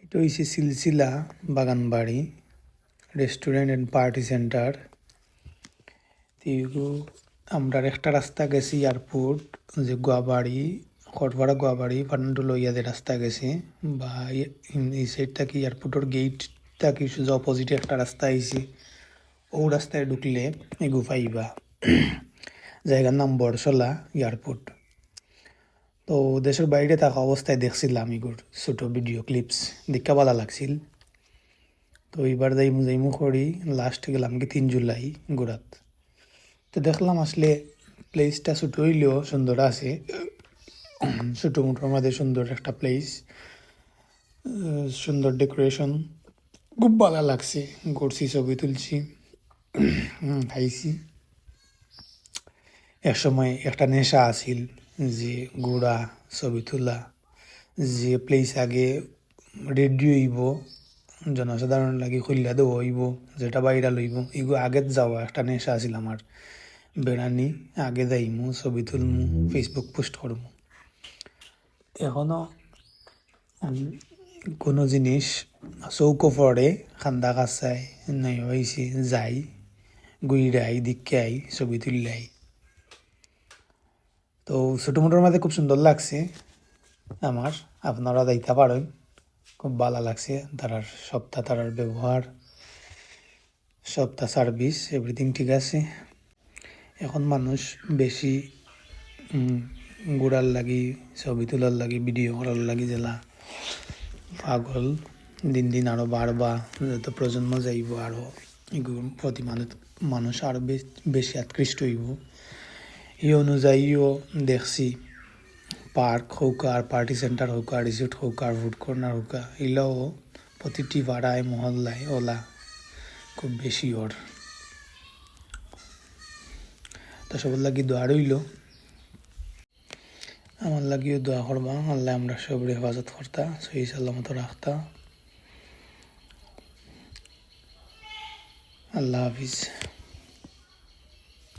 এটা হইছে সিলসিলা বাগানবাড়ি restaurant and party centre. তিগু আমরা একটা রাস্তা গেছি এয়ারপোর্ট যে গোয়াবাড়ি খটপাড়া গোয়াবাড়ি ফান্ডু লইয়া যে রাস্তা গেছি বা এই সাইড থাকি এয়ারপোর্টের গেট থাকি সোজা অপোজিটে একটা রাস্তা আইছি। ও রাস্তায় ঢুকলে এগু পাইবা জায়গার নাম বরসলা এয়ারপোর্ট। তো দেশের বাইরে থাকা অবস্থায় দেখছিলাম এগুর ছোট ভিডিও ক্লিপস দেখা ভালো লাগছিল। তো এইবার যাইমু করি লাস্ট গেলাম কি 3 জুলাই ঘোরাত। তো দেখলাম আসলে প্লেসটা ছোট হইলেও সুন্দর আছে, ছোটো মোটোর মধ্যে সুন্দর একটা প্লেস, সুন্দর ডেকোরেশন, খুব ভালো লাগছে। ঘুরছি, ছবি তুলছি, খাইছি। এক সময় একটা নেশা আছিল যে ঘোরা ছবি তোলা, যে প্লেস আগে রেডি হইব জনসাধারণ লাগি খুললা দেওয়া হইব, যেটা বাইরা লইব এগুলো আগে যাওয়া একটা নেশা আছিল আমার। বেড়ানি আগে যাইমু, ছবি তুলমু, ফেসবুক পোস্ট করমু। এখনো কোনো জিনিস চৌকো পড়ে খান্দা কাছাই নাই হয়েছে যাই গুইরাই দিকে ছবি তুললাই। তো ছোটো মোটোর মাঝে খুব সুন্দর লাগছে আমার। আপনারা যাইতে পারেন, খুব ভালো লাগছে। তারার সপ্তাহ তারার ব্যবহার, সপ্তাহ সার্ভিস এভরিথিং ঠিক আছে। এখন মানুষ বেশি ঘোরার লাগি, ছবি তোলার লাগি, ভিডিও করার লাগি জেলা পাগল। দিন দিন আরও বাড়বা, যত প্রজন্ম যাইব আরও এগুলোর প্রতি মানুষ আরও বেশি আকৃষ্ট হইব। এই অনুযায়ীও দেখছি পার্ক হোক আর পার্টি সেন্টার হোক আর রিসোর্ট হোক আর ফুড কর্নার হোক, এগুলোও প্রতিটি পাড়ায় মহল্লায় ওলা খুব বেশি ওর। তো সবার লাগি দোয়া রইল, আমার লাগিও দোয়া করবা আল্লাহ আমরা সবরে হেফাজত করতা, সহি সালামত রাখতা। আল্লাহ হাফিজ।